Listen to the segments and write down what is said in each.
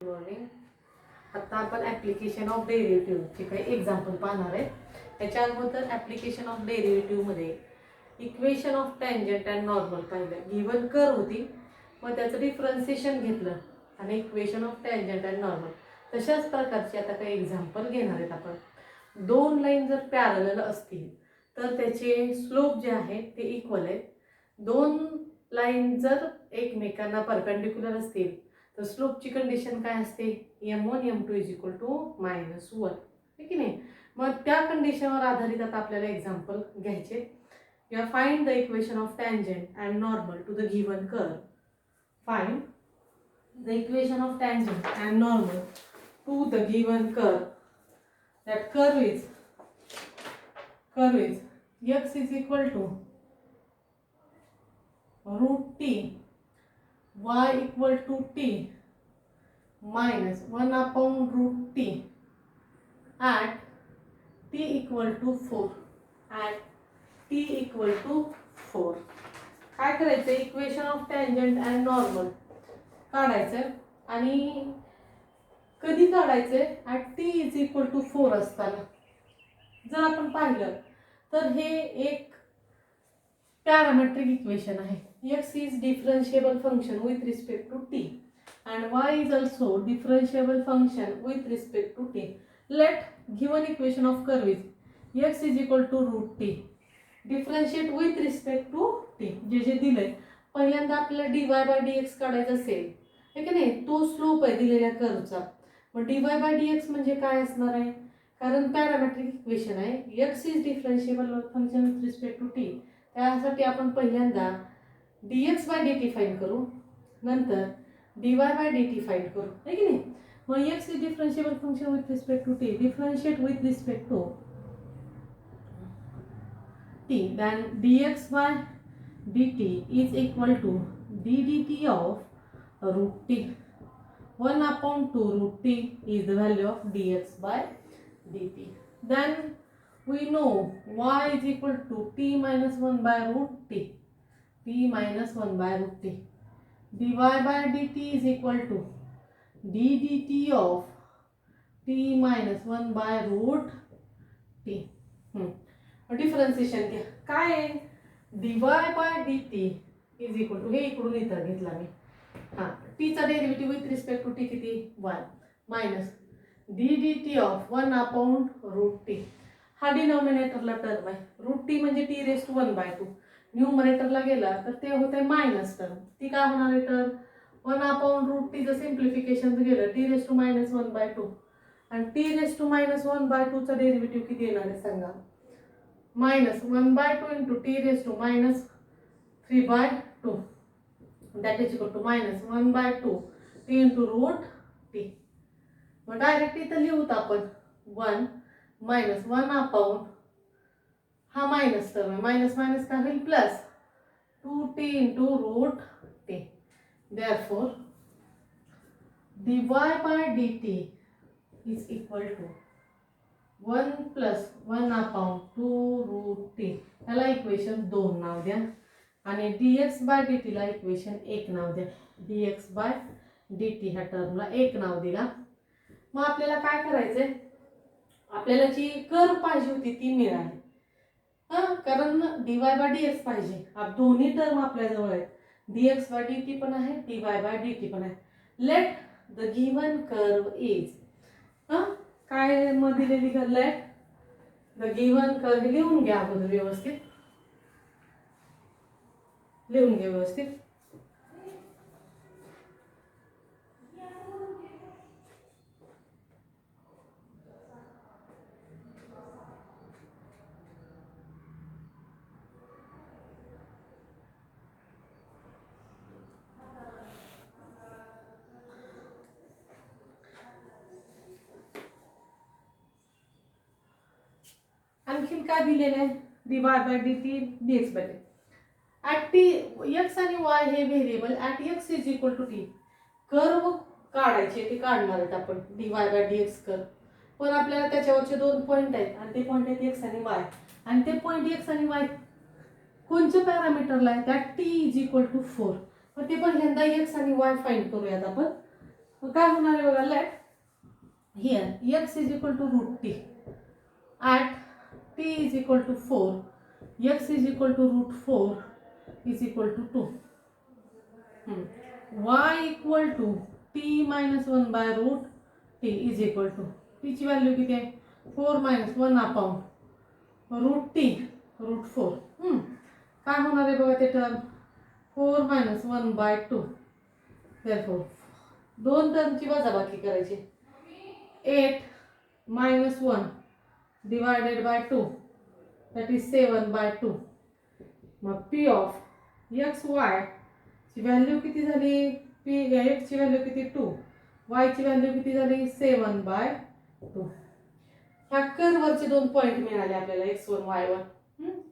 Morning. आता आपण application of डेरिव्हेटिव्हचे काही एक्झाम्पल पाहणार आहे. त्याच्या अगोदर ॲप्लिकेशन ऑफ डेरिव्हेटिव्हमध्ये equation of tangent and normal पाहिलं. गिवन कर होती, मग त्याचं डिफरन्सिएशन घेतलं आणि equation of tangent and normal तशाच प्रकारचे आता काही एक्झाम्पल घेणार आहेत आपण. दोन लाईन जर पॅरलल असतील तर त्याचे स्लोप जे आहे ते इक्वल आहेत. दोन लाईन जर एकमेकांना परपेंडिक्युलर असतील तर स्लोपची कंडिशन काय असते, m1 m2 is equal to -1, आहे की नाही. मग त्या कंडिशनवर आधारित आता आपल्याला एक्झाम्पल घ्यायचे. You find the equation of tangent and normal to the given curve. Find the equation of tangent and normal to the given curve. That curve is x is equal to root t, y equal to t minus 1 upon root t at t equal to 4. at t equal to 4 काय करायचं, equation of tangent and normal काढायचं. आणि कधी काढायचं, at t is equal to 4 असताना. जर आपण पाहिलं तर हे एक पॅरामेट्रिक इक्वेशन आहे. x is differentiable function with respect to t and y is also differentiable function with respect to t. Let given equation of curve is x is equal to root t. Differentiate with respect to t. जे दिलंय, पहिल्यांदा आपल्याला dy by dx काढायचं असेल, है की नाही, तो स्लोप आहे दिलेल्या कर्वचा. मग dy by dx म्हणजे काय असणार आहे, कारण पॅरामेट्रिक इक्वेशन आहे. x is differentiable function with respect to t. त्यासाठी आपण पहिल्यांदा dx by dt फाइंड करू, नंतर dy by dt फाइंड करू, है की नाही. मग x is differentiable function with respect to t, differentiate with respect to t, then dx by dt is equal to ddt of root t. 1 upon 2 root t is the value of dx by dt. Then we know y is equal to t minus 1 by root t. t minus 1 by root t. dy by dt is equal to ddt of t minus 1 by root t. Differentiation घ्या. काय आहे, dy by dt is equal to, हे इकडून इथं घेतला मी, हां, t चा derivative with respect to t किती, 1 minus ddt of 1 upon root t. हा डिनॉमिनेटरला टर्म आहे. रूट t म्हणजे t रेस टू 1/2. न्यूमरेटरला गेला तर ते होते मायनस टर्म. ती काय होणार आहे टर्म, 1 अपॉन रूट t चं सिम्प्लिफिकेशन गेलं t रेस टू -1/2 आणि t रेस टू -1/2 चा डेरिव्हेटिव्ह किती येणार आहे सांगा, -1/2 into t raise to -3/2. that is equal to -1/2 t into root t. मग डायरेक्ट इथं लिहूत आपण 1 मायनस 1 अपॉन, हा मायनस टर्म आहे, मायनस मायनस काय होईल plus 2t into root t. Therefore dy by dt is equal to 1 plus 1 upon 2 root t. त्याला equation 2 नाव द्या आणि dx बाय dt ला इक्वेशन 1 नाव द्या. dx बाय dt ह्या टर्मला 1 नाव दिला. मग आपल्याला काय करायचंय, आपल्याला जी कर्व पाहिजे होती ती मिळाली. कारण dy बाय dx पाहिजे. अब दोन्ही टर्म आपल्या जवळ आहेत, dx बाय dt पण आहे, dy बाय dt पण आहे. Let the given curve is, काय मग दिलेली, लेट द गिवन कर्व, लिहून घ्या अगोदर व्यवस्थित, लिहून घ्या व्यवस्थित. आणखीन काय दिलेलं आहे, dy by dt dx by dt. At t x आणि y हे variable, at x is equal to t. Curve काढायचे, ते काढणार आहेत आपण dy बाय dx कर्व. पण आपल्याला त्याच्यावरचे दोन पॉईंट आहेत आणि ते पॉईंट आहेत x आणि y. आणि ते पॉईंट x आणि y कोणत्या पॅरामीटरला आहे, त्यात t इज इक्वल टू 4. मग ते पहिल्यांदा x आणि y फाइंड करूयात आपण. मग काय होणार आहे बघा, let here x is equal to root t at t is equal to 4, x is equal to root 4 is equal to 2, y equal to t minus 1 by root t is equal to, t ची value किती आहे 4 minus 1 upon root t root 4. काय होणार आहे बघा ते term 4 minus 1 bye 2. therefore दोन टर्मची वजाबाकी करायची. 8 minus 1 divided by 2 that is 7 by 2. मग पी ऑफ एक्स वाय ची व्हॅल्यू किती झाली, पी एक्स ची व्हॅल्यू किती 2, वाय ची व्हॅल्यू किती झाली 7 बाय 2. ह्या कर्ववरचे दोन पॉईंट मिळाले आपल्याला x1 y1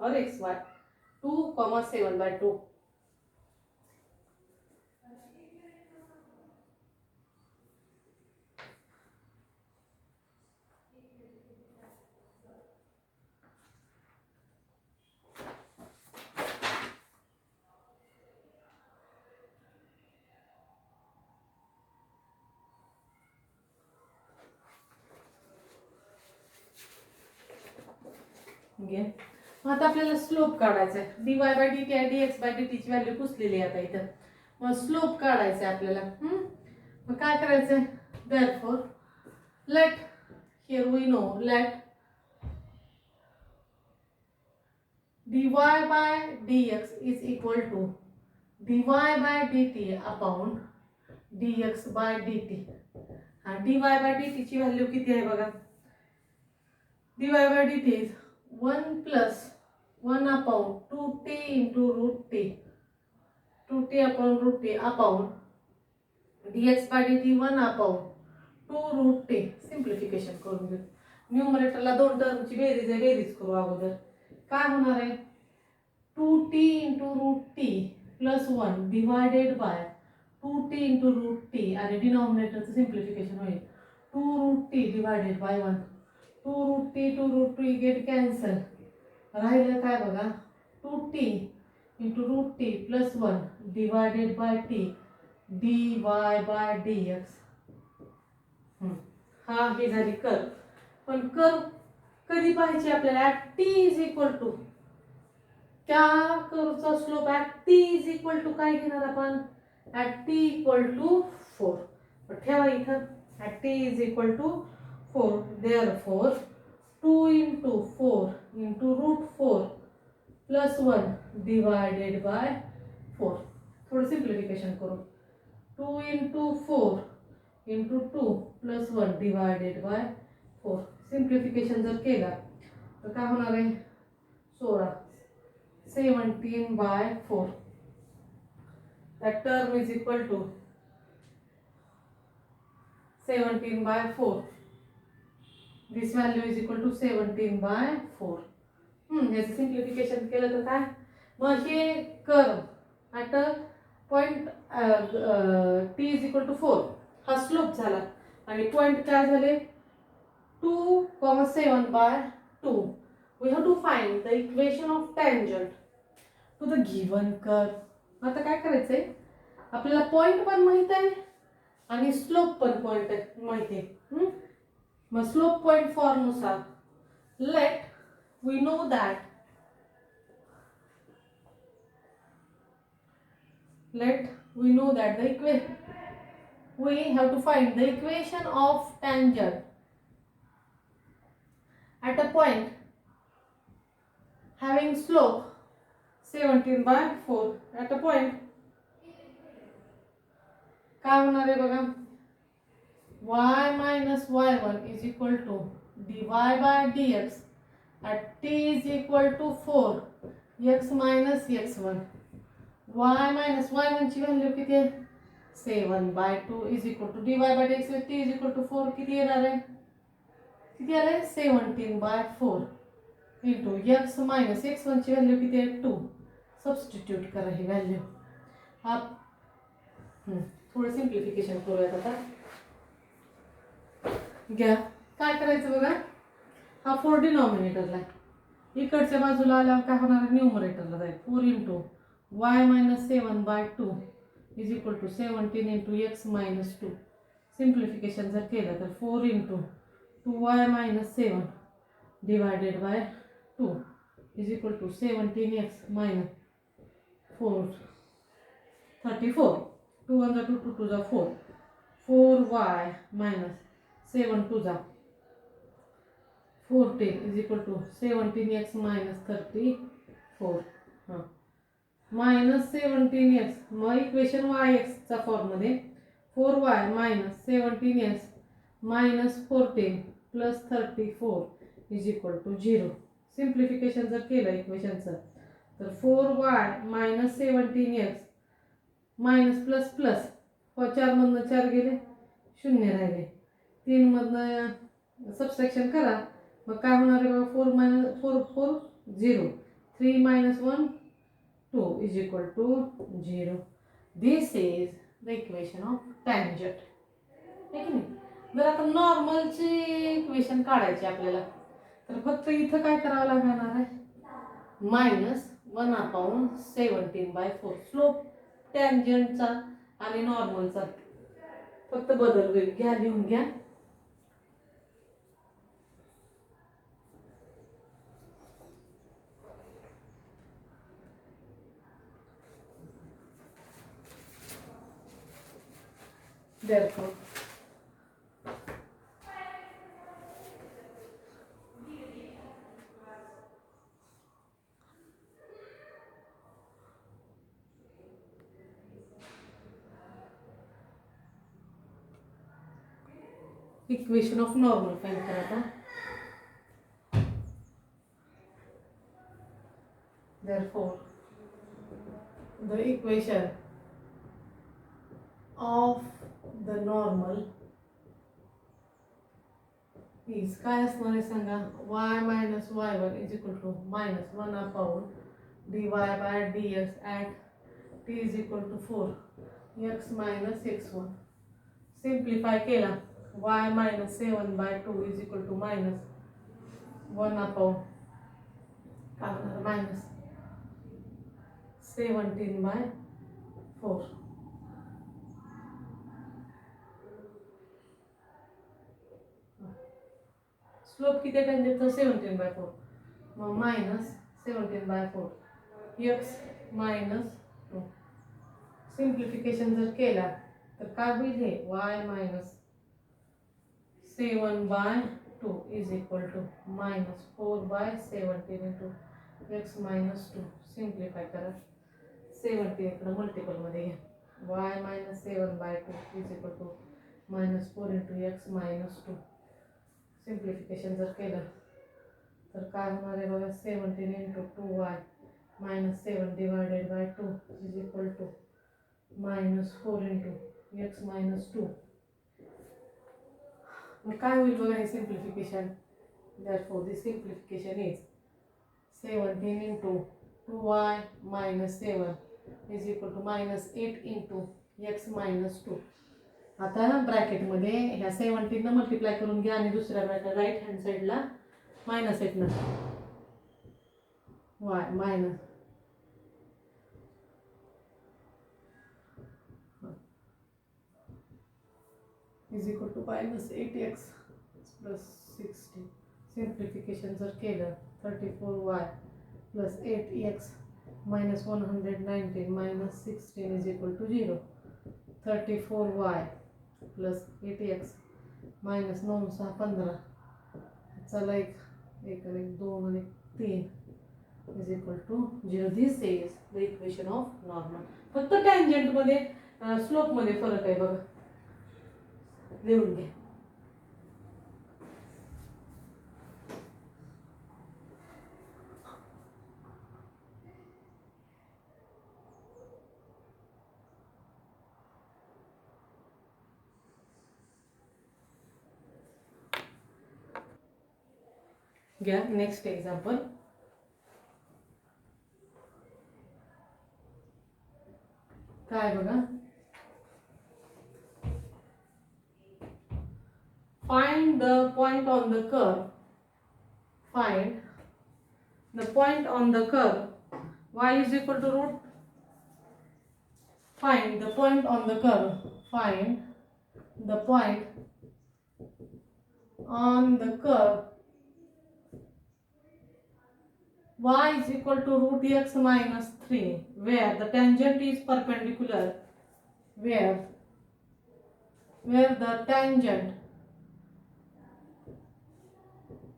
और xy 2, 7 बाय 2. आता आपल्याला स्लोप काढायचा आहे. dy बाय dt आणि dx बाय dt ची व्हॅल्यू पुसलेली आहे आता इथं. मग स्लोप काढायचा आहे आपल्याला. मग काय करायचं आहे, therefore let here we know let dy by dx is equal to dy by dt upon dx by dt. हा dy by dt ची व्हॅल्यू किती आहे बघा, dy by dt is 1 plus 1 upon 2t into root t, 2t upon root t upon dx by dt 1 upon 2 root t. Simplification करून घेऊ. न्यूमरेटरला दोन टर्मची बेरीज आहे, बेरीज करू अगोदर. काय होणार आहे 2t into root t plus 1 divided by 2t into root t आणि डिनॉमिनेटरचं सिम्प्लिफिकेशन होईल 2 root t divided by 1. 2 root t 2 root t get cancel. राहिलं काय बघा 2t into root t plus 1 divided by t dy by dx. हा हे झाली curve. पण curve कधी पाहिजे आपल्याला at t is equal to, त्या कर्वचा slope at t is equal to काय घेणार आपण, ॲट t इक्वल टू 4. ठेवा इथं at t is equal to 4. therefore 2 into 4 into root 4 plus 1 divided by 4. थोडं सिम्प्लिफिकेशन करू. 2 into 4 into 2 plus 1 divided by 4. Simplification जर केला तर काय होणार आहे 16, 17 by 4. That term is equal to 17 by 4. This value is equal to 17 by 4. याचं simplification केलं तर काय, मग हे curve at a point t is equal to 4 हा स्लोप झाला आणि पॉईंट काय झाले 2, 7 by 2. We have to find the equation of tangent to the given curve. आता काय करायचंय, आपल्याला पॉईंट पण माहित आहे आणि स्लोप पण पॉईंट माहिती आहे. मग स्लोप पॉईंट फॉर्मनुसार let we know that the equation, we have to find the equation of tangent at a point having slope 17 by 4. at a point काय होणार आहे बघा y minus y1 is equal to dy by dx at t is equal to 4 x minus x1. y minus y1 ची value किती आहे 7 by 2 is equal to dy by dx with t is equal to 4. किती येणार आहे, किती आलं आहे 17 by 4 into x minus x1 ची व्हॅल्यू किती आहे 2. सबस्टिट्यूट करा ही व्हॅल्यू. थोडं सिम्प्लिफिकेशन करूयात आता. घ्या काय करायचं बघा, हा 4 डिनॉमिनेटरला आहे, इकडच्या बाजूला आल्यावर काय होणार न्यूमरेटरला जाईल 4 into y minus 7 by 2 is equal to 17 into x minus 2. Simplification जर केलं तर 4 into 2y minus 7 divided by 2 is equal to 17x minus 4 34 2 1 2 2 2 4 4y minus 7 2 14 is equal to 17x minus 34 हां मायनस 17x मग इक्वेशन वाय एक्सचा फॉर्ममध्ये 4y minus 17x minus 14 plus 34 is equal to 0. Simplification जर केलं इक्वेशनचं तर 4y minus 17x minus plus plus 4मधनं 4 गेले 0 राहिले 3मधनं सबस्ट्रॅक्शन करा मग काय होणार आहे बघा 4 minus 4 4 0 3 minus 1 2 is equal to 0. This is the equation of tangent. है की नाही. जर आता नॉर्मलची इक्वेशन काढायची आपल्याला तर फक्त इथं काय करावं लागणार आहे मायनस 1/17/4 स्लोप टँजंटचा आणि नॉर्मलचा फक्त बदल होईल. घ्या लिहून घ्या. Therefore, equation of normal find करा. Therefore, the equation of the normal is काय असणार आहे सांगा y minus y1 is equal to minus 1 upon dy by dx at t is equal to 4 x minus x1. Simplify केला y minus 7 by 2 is equal to minus 1 upon काय होणार minus 17 by 4. Slope किती टँजंटचा 17/4 मग minus 17/4 x minus 2. Simplification जर केला तर काय होईल हे y minus 7/2 is equal to minus 4/17 into x minus 2. Simplify करा 17 इकडं मल्टिपलमध्ये घ्या y minus 7/2 is equal to minus 4 into x minus 2. Simplification जर केलं तर काय होणार आहे बघा 17 into 2y minus 7 divided by 2 is equal to minus 4 into x minus 2. मग काय होईल बघा हे simplification. therefore the simplification is 17 into 2y minus 7 is equal to minus 8 into x minus 2. आता ब्रॅकेटमध्ये ह्या 17 न मल्टिप्लाय करून घ्या आणि दुसऱ्या ब्रॅकेट राईट हँड साईडला मायनस 8 न y minus is equal to minus 8x plus 60. Simplification जर केलं 34y plus 8x minus 119 minus 16 is equal to 0. 34y plus 8x minus 9 6 15 चला एक 2 आणि 3 is equal to 0. This is the equation of normal. फक्त टँजंटमध्ये स्लोपमध्ये फरक आहे बघा. लिहून घ्या. घ्या नेक्स्ट एक्झाम्पल. काय बघा find the point on the curve. Find the point on the curve y is equal to root. Find the point on the curve. Find the point on the curve y is equal to root x minus 3 where the tangent is perpendicular, where the tangent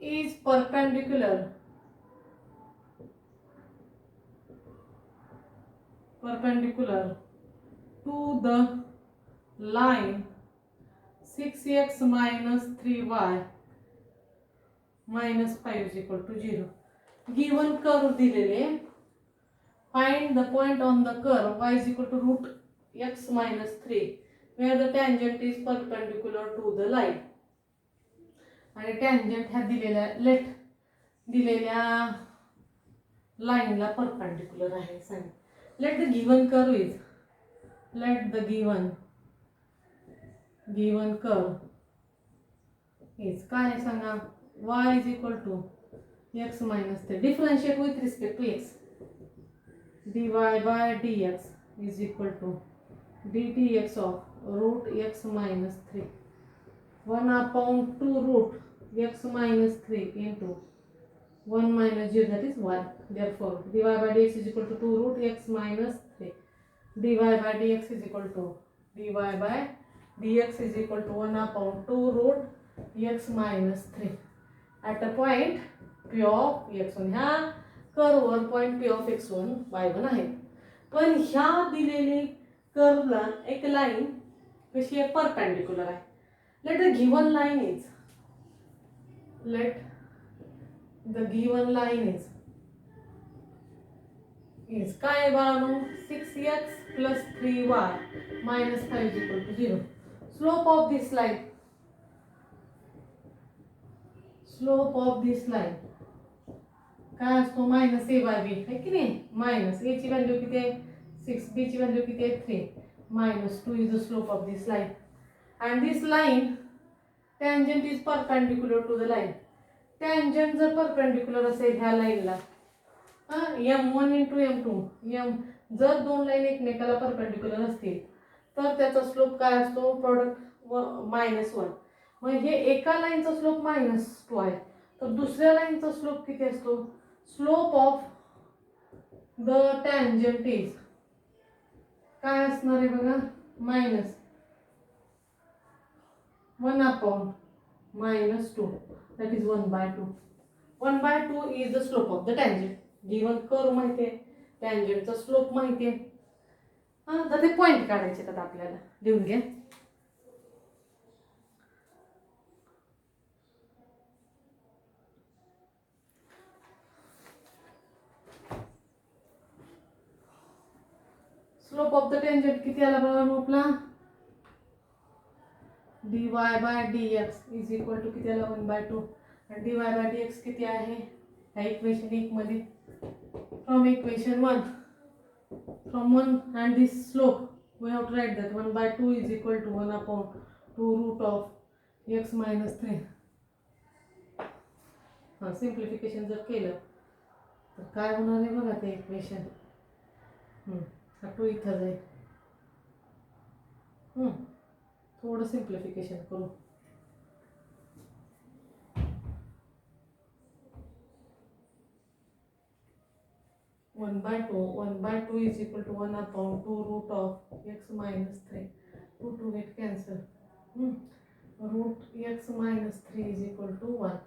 is perpendicular to the line 6x minus 3y minus 5 is equal to 0. Given curve दिलेले, find the point on the curve y is equal to root x minus 3 where the tangent is perpendicular to the line. आणि tangent ह्या दिलेल्या लाईनला perpendicular आहे. सांग let the given curve is काय सांगा y is equal to x minus 3 differentiate with respect to x dy by dx is equal to dtx of root x minus 3 1 upon 2 root x minus 3 into 1 minus 0, that is 1. Therefore dy by dx is equal to 2 root x minus 3. dy by dx is equal to 1 upon 2 root x minus 3 at a point p of x1. ह्या कर्ववर point p of x1 y1 आहे. पण ह्या दिलेली कर्वला एक line कशी आहे, perpendicular आहे. let the given line is काय बाळांनो 6x plus 3y minus 5 is equal to 0. slope of this line काय असतो minus a by b है की नाही. minus a ची व्हॅल्यू किती आहे 6, b ची व्हॅल्यू किती आहे 3, minus 2 is the slope of this line and this line tangent is perpendicular to the line. tangent जर perpendicular असेल ह्या लाईनला m1 into m2 जर दोन लाईन एकमेकाला परपेंडिक्युलर असतील तर त्याचा स्लोप काय असतो, प्रोडक्ट -1. मग हे एका लाईनचा स्लोप -2 आहे तर दुसऱ्या लाईनचा स्लोप किती असतो, slope of the tangent is काय असणार आहे बघा -1 upon -2, that is 1/2. 1/2 is the slope of the tangent. given curve माहिती आहे, टँजंटचा स्लोप माहिती आहे. तर ते पॉइंट काढायचे आहेत आपल्याला. लिहून घ्या. स्लोप ऑफ द टँजंट किती आला बघा मग आपला dy by dx is equal to किती आला 1/2 आणि dy by dx किती आहे ह्या इक्वेशन 1 मध्ये from equation 1 and this slope we have to write that 1/2 is equal to 1 upon 2 root of x minus 3. Simplification जर केलं तर काय होणार आहे बघा ते इक्वेशन. हा 2 इथं जाईल. थोडं सिम्प्लिफिकेशन करू. one by 2 is equal to 1 upon 2 root of x minus 3. 2 get cancel. Root x minus 3 is equal to 1.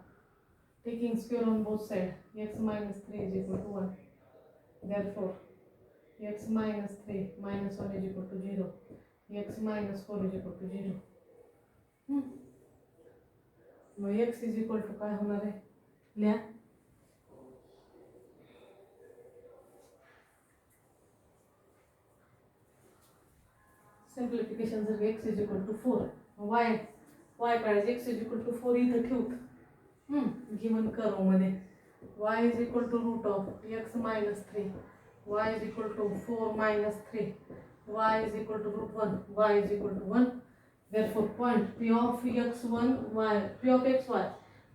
Taking square on both sides, x minus 3 is equal to 1. Therefore, x minus 3 minus 1 is equal to 0. x minus 4 is equal to 0. मग x is equal to काय होणार आहे लिहा. Simplification जर x is equal to 4, y काढायचं x is equal to 4 इथं ठेवू. Given curve मध्ये y is equal to root of x minus 3, y is equal to 4 minus 3, y is equal to root 1, y is equal to 1. Therefore point p of x1 y p of xy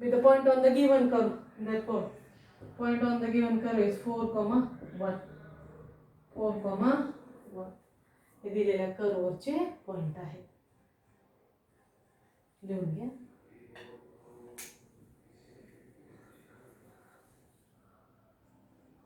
with the point on the given curve. Therefore point on the given curve is 4,1. हे दिलेल्या कर्वचे point आहे. लिहून घ्या.